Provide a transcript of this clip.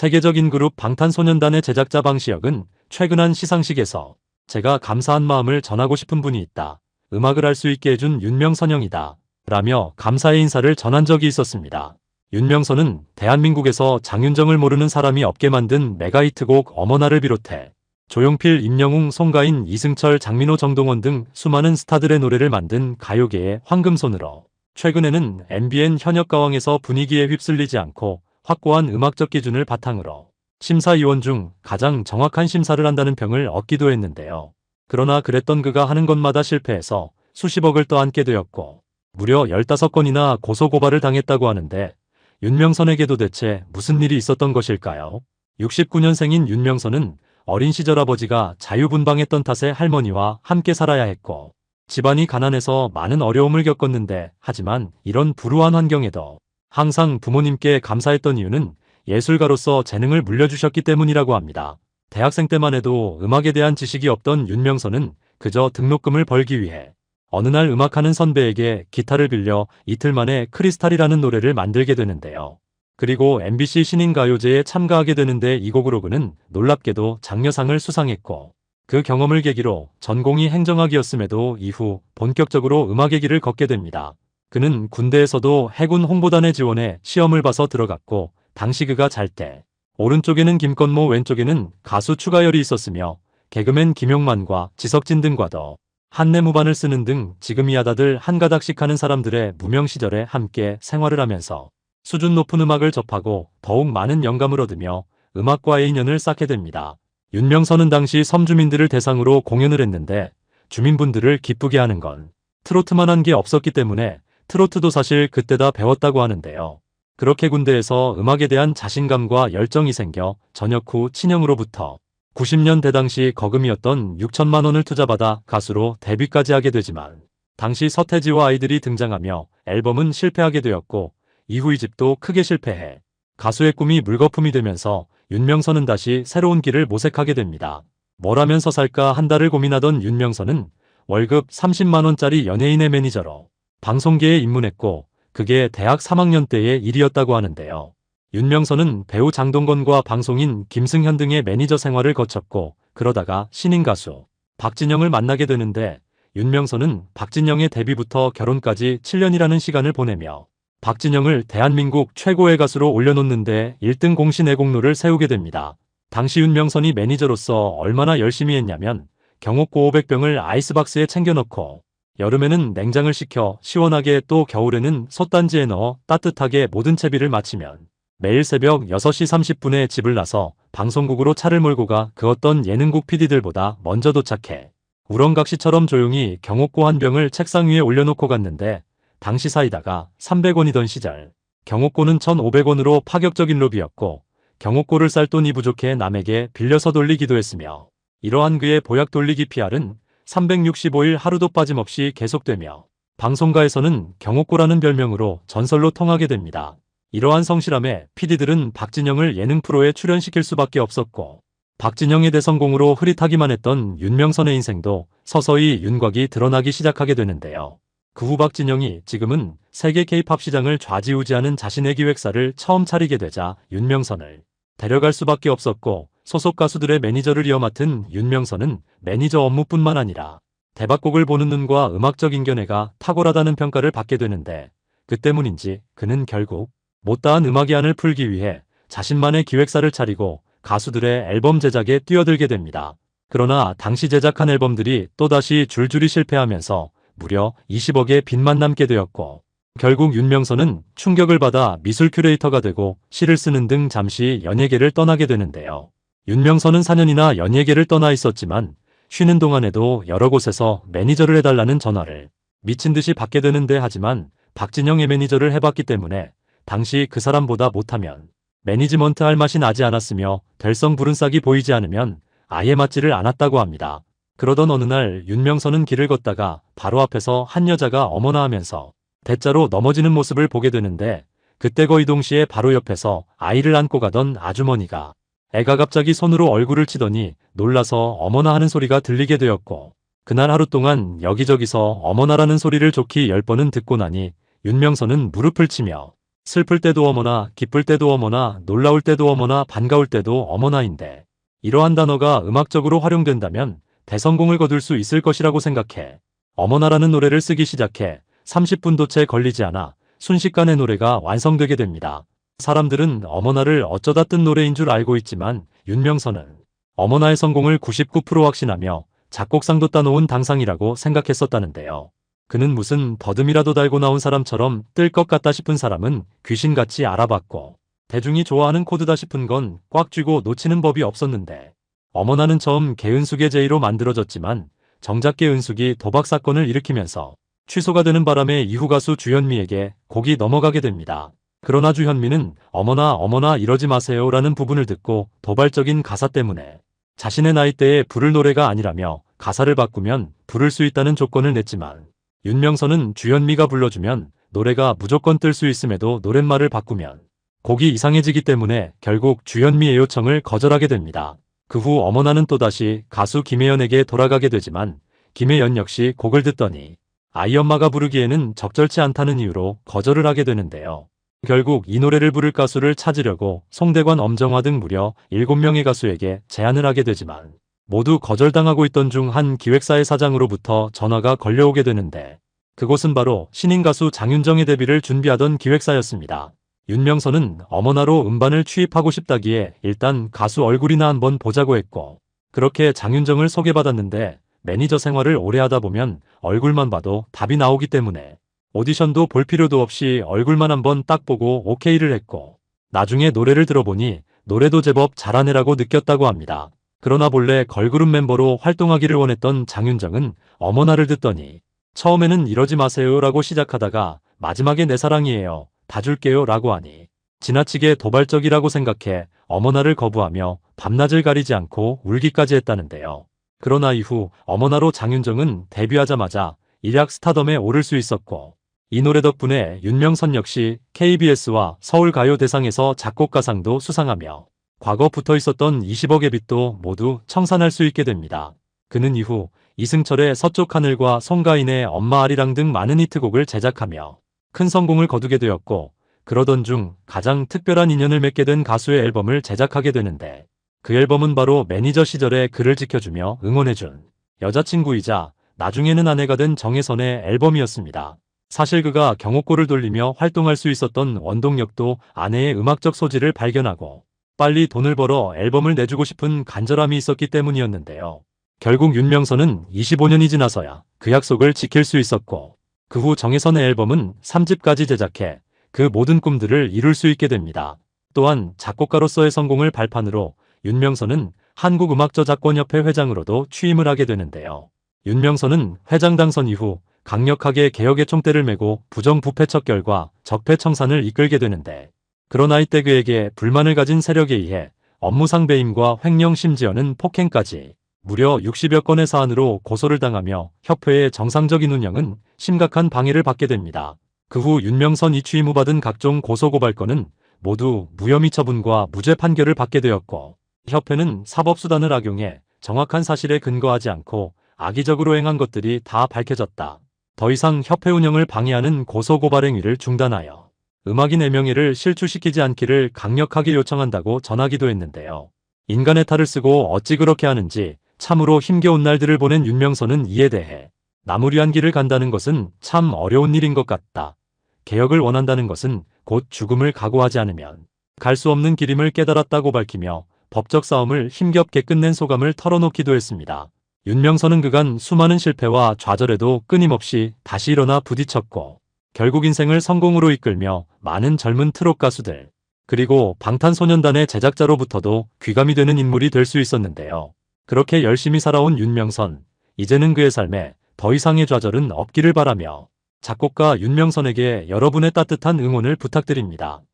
세계적인 그룹 방탄소년단의 제작자 방시혁은 최근 한 시상식에서 제가 감사한 마음을 전하고 싶은 분이 있다. 음악을 할 수 있게 해준 윤명선 형이다. 라며 감사의 인사를 전한 적이 있었습니다. 윤명선은 대한민국에서 장윤정을 모르는 사람이 없게 만든 메가히트곡 어머나를 비롯해 조용필, 임영웅, 송가인, 이승철, 장민호, 정동원 등 수많은 스타들의 노래를 만든 가요계의 황금손으로 최근에는 MBN 현역가왕에서 분위기에 휩쓸리지 않고 확고한 음악적 기준을 바탕으로 심사위원 중 가장 정확한 심사를 한다는 평을 얻기도 했는데요. 그러나 그랬던 그가 하는 것마다 실패해서 수십억을 떠안게 되었고 무려 15건이나 고소고발을 당했다고 하는데 윤명선에게도 대체 무슨 일이 있었던 것일까요? 69년생인 윤명선은 어린 시절 아버지가 자유분방했던 탓에 할머니와 함께 살아야 했고 집안이 가난해서 많은 어려움을 겪었는데 하지만 이런 불우한 환경에도 항상 부모님께 감사했던 이유는 예술가로서 재능을 물려주셨기 때문이라고 합니다. 대학생 때만 해도 음악에 대한 지식이 없던 윤명선은 그저 등록금을 벌기 위해 어느 날 음악하는 선배에게 기타를 빌려 이틀 만에 크리스탈이라는 노래를 만들게 되는데요. 그리고 MBC 신인가요제에 참가하게 되는데 이 곡으로 그는 놀랍게도 장려상을 수상했고 그 경험을 계기로 전공이 행정학이었음에도 이후 본격적으로 음악의 길을 걷게 됩니다. 그는 군대에서도 해군 홍보단에 지원해 시험을 봐서 들어갔고 당시 그가 잘 때 오른쪽에는 김건모 왼쪽에는 가수 추가열이 있었으며 개그맨 김용만과 지석진 등과도 한내무반을 쓰는 등 지금이야 다들 한가닥씩 하는 사람들의 무명 시절에 함께 생활을 하면서 수준 높은 음악을 접하고 더욱 많은 영감을 얻으며 음악과의 인연을 쌓게 됩니다. 윤명선은 당시 섬주민들을 대상으로 공연을 했는데 주민분들을 기쁘게 하는 건 트로트만 한 게 없었기 때문에 트로트도 사실 그때 다 배웠다고 하는데요. 그렇게 군대에서 음악에 대한 자신감과 열정이 생겨 전역 후 친형으로부터 90년대 당시 거금이었던 6천만 원을 투자받아 가수로 데뷔까지 하게 되지만 당시 서태지와 아이들이 등장하며 앨범은 실패하게 되었고 이후 2집도 크게 실패해 가수의 꿈이 물거품이 되면서 윤명선은 다시 새로운 길을 모색하게 됩니다. 뭘 하면서 살까 한 달을 고민하던 윤명선은 월급 30만 원짜리 연예인의 매니저로 방송계에 입문했고 그게 대학 3학년 때의 일이었다고 하는데요. 윤명선은 배우 장동건과 방송인 김승현 등의 매니저 생활을 거쳤고 그러다가 신인 가수 박진영을 만나게 되는데 윤명선은 박진영의 데뷔부터 결혼까지 7년이라는 시간을 보내며 박진영을 대한민국 최고의 가수로 올려놓는데 1등 공신애공로를 세우게 됩니다. 당시 윤명선이 매니저로서 얼마나 열심히 했냐면 경옥고 500병을 아이스박스에 챙겨넣고 여름에는 냉장을 시켜 시원하게 또 겨울에는 솥단지에 넣어 따뜻하게 모든 채비를 마치면 매일 새벽 6시 30분에 집을 나서 방송국으로 차를 몰고 가 그 어떤 예능국 PD들보다 먼저 도착해 우렁각시처럼 조용히 경옥고 한 병을 책상 위에 올려놓고 갔는데 당시 사이다가 300원이던 시절 경옥고는 1,500원으로 파격적인 로비였고 경옥고를 쌀 돈이 부족해 남에게 빌려서 돌리기도 했으며 이러한 그의 보약 돌리기 PR은 365일 하루도 빠짐없이 계속되며 방송가에서는 경옥고라는 별명으로 전설로 통하게 됩니다. 이러한 성실함에 PD들은 박진영을 예능 프로에 출연시킬 수밖에 없었고 박진영의 대성공으로 흐릿하기만 했던 윤명선의 인생도 서서히 윤곽이 드러나기 시작하게 되는데요. 그 후 박진영이 지금은 세계 K-팝 시장을 좌지우지하는 자신의 기획사를 처음 차리게 되자 윤명선을 데려갈 수밖에 없었고 소속 가수들의 매니저를 이어 맡은 윤명선은 매니저 업무뿐만 아니라 대박곡을 보는 눈과 음악적 인견애가 탁월하다는 평가를 받게 되는데 그 때문인지 그는 결국 못다한 음악의 한을 풀기 위해 자신만의 기획사를 차리고 가수들의 앨범 제작에 뛰어들게 됩니다. 그러나 당시 제작한 앨범들이 또다시 줄줄이 실패하면서 무려 20억의 빚만 남게 되었고 결국 윤명선은 충격을 받아 미술 큐레이터가 되고 시를 쓰는 등 잠시 연예계를 떠나게 되는데요. 윤명선은 4년이나 연예계를 떠나 있었지만 쉬는 동안에도 여러 곳에서 매니저를 해달라는 전화를 미친 듯이 받게 되는데 하지만 박진영의 매니저를 해봤기 때문에 당시 그 사람보다 못하면 매니지먼트 할 맛이 나지 않았으며 될성 부른 싹이 보이지 않으면 아예 맞지를 않았다고 합니다. 그러던 어느 날 윤명선은 길을 걷다가 바로 앞에서 한 여자가 어머나 하면서 대자로 넘어지는 모습을 보게 되는데 그때 거의 동시에 바로 옆에서 아이를 안고 가던 아주머니가 애가 갑자기 손으로 얼굴을 치더니 놀라서 어머나 하는 소리가 들리게 되었고 그날 하루 동안 여기저기서 어머나라는 소리를 좋게 10번은 듣고 나니 윤명선은 무릎을 치며 슬플 때도 어머나, 기쁠 때도 어머나, 놀라울 때도 어머나, 반가울 때도 어머나인데 이러한 단어가 음악적으로 활용된다면 대성공을 거둘 수 있을 것이라고 생각해. 어머나라는 노래를 쓰기 시작해 30분도 채 걸리지 않아 순식간에 노래가 완성되게 됩니다. 사람들은 어머나를 어쩌다 뜬 노래인 줄 알고 있지만 윤명선은 어머나의 성공을 99% 확신하며 작곡상도 따놓은 당상이라고 생각했었다는데요. 그는 무슨 더듬이라도 달고 나온 사람처럼 뜰 것 같다 싶은 사람은 귀신같이 알아봤고 대중이 좋아하는 코드다 싶은 건 꽉 쥐고 놓치는 법이 없었는데 어머나는 처음 개은숙의 제의로 만들어졌지만 정작 개은숙이 도박 사건을 일으키면서 취소가 되는 바람에 이후 가수 주현미에게 곡이 넘어가게 됩니다. 그러나 주현미는 어머나 어머나 이러지 마세요 라는 부분을 듣고 도발적인 가사 때문에 자신의 나이대에 부를 노래가 아니라며 가사를 바꾸면 부를 수 있다는 조건을 냈지만 윤명선은 주현미가 불러주면 노래가 무조건 뜰 수 있음에도 노랫말을 바꾸면 곡이 이상해지기 때문에 결국 주현미의 요청을 거절하게 됩니다. 그 후 어머나는 또다시 가수 김혜연에게 돌아가게 되지만 김혜연 역시 곡을 듣더니 아이 엄마가 부르기에는 적절치 않다는 이유로 거절을 하게 되는데요. 결국 이 노래를 부를 가수를 찾으려고 송대관, 엄정화 등 무려 7명의 가수에게 제안을 하게 되지만 모두 거절당하고 있던 중 한 기획사의 사장으로부터 전화가 걸려오게 되는데 그곳은 바로 신인 가수 장윤정의 데뷔를 준비하던 기획사였습니다. 윤명선은 어머나로 음반을 취입하고 싶다기에 일단 가수 얼굴이나 한번 보자고 했고 그렇게 장윤정을 소개받았는데 매니저 생활을 오래 하다 보면 얼굴만 봐도 답이 나오기 때문에 오디션도 볼 필요도 없이 얼굴만 한번 딱 보고 오케이를 했고 나중에 노래를 들어보니 노래도 제법 잘하네라고 느꼈다고 합니다. 그러나 본래 걸그룹 멤버로 활동하기를 원했던 장윤정은 어머나를 듣더니 처음에는 이러지 마세요 라고 시작하다가 마지막에 내 사랑이에요 다 줄게요 라고 하니 지나치게 도발적이라고 생각해 어머나를 거부하며 밤낮을 가리지 않고 울기까지 했다는데요. 그러나 이후 어머나로 장윤정은 데뷔하자마자 일약 스타덤에 오를 수 있었고 이 노래 덕분에 윤명선 역시 KBS와 서울가요대상에서 작곡가상도 수상하며 과거 붙어 있었던 20억의 빚도 모두 청산할 수 있게 됩니다. 그는 이후 이승철의 서쪽 하늘과 송가인의 엄마 아리랑 등 많은 히트곡을 제작하며 큰 성공을 거두게 되었고 그러던 중 가장 특별한 인연을 맺게 된 가수의 앨범을 제작하게 되는데 그 앨범은 바로 매니저 시절에 그를 지켜주며 응원해준 여자친구이자 나중에는 아내가 된 정혜선의 앨범이었습니다. 사실 그가 경호골을 돌리며 활동할 수 있었던 원동력도 아내의 음악적 소질을 발견하고 빨리 돈을 벌어 앨범을 내주고 싶은 간절함이 있었기 때문이었는데요. 결국 윤명선은 25년이 지나서야 그 약속을 지킬 수 있었고 그 후 정혜선의 앨범은 3집까지 제작해 그 모든 꿈들을 이룰 수 있게 됩니다. 또한 작곡가로서의 성공을 발판으로 윤명선은 한국음악저작권협회 회장으로도 취임을 하게 되는데요. 윤명선은 회장 당선 이후 강력하게 개혁의 총대를 메고 부정부패 척결과 적폐 청산을 이끌게 되는데 그러나 이때 그에게 불만을 가진 세력에 의해 업무상 배임과 횡령 심지어는 폭행까지 무려 60여 건의 사안으로 고소를 당하며 협회의 정상적인 운영은 심각한 방해를 받게 됩니다. 그 후 윤명선이 취임 후 받은 각종 고소고발건은 모두 무혐의 처분과 무죄 판결을 받게 되었고 협회는 사법수단을 악용해 정확한 사실에 근거하지 않고 악의적으로 행한 것들이 다 밝혀졌다. 더 이상 협회 운영을 방해하는 고소고발 행위를 중단하여 음악인의 명예를 실추시키지 않기를 강력하게 요청한다고 전하기도 했는데요. 인간의 탈을 쓰고 어찌 그렇게 하는지 참으로 힘겨운 날들을 보낸 윤명선은 이에 대해 남을 위한 길을 간다는 것은 참 어려운 일인 것 같다. 개혁을 원한다는 것은 곧 죽음을 각오하지 않으면 갈 수 없는 길임을 깨달았다고 밝히며 법적 싸움을 힘겹게 끝낸 소감을 털어놓기도 했습니다. 윤명선은 그간 수많은 실패와 좌절에도 끊임없이 다시 일어나 부딪혔고 결국 인생을 성공으로 이끌며 많은 젊은 트롯 가수들 그리고 방탄소년단의 제작자로부터도 귀감이 되는 인물이 될 수 있었는데요. 그렇게 열심히 살아온 윤명선, 이제는 그의 삶에 더 이상의 좌절은 없기를 바라며 작곡가 윤명선에게 여러분의 따뜻한 응원을 부탁드립니다.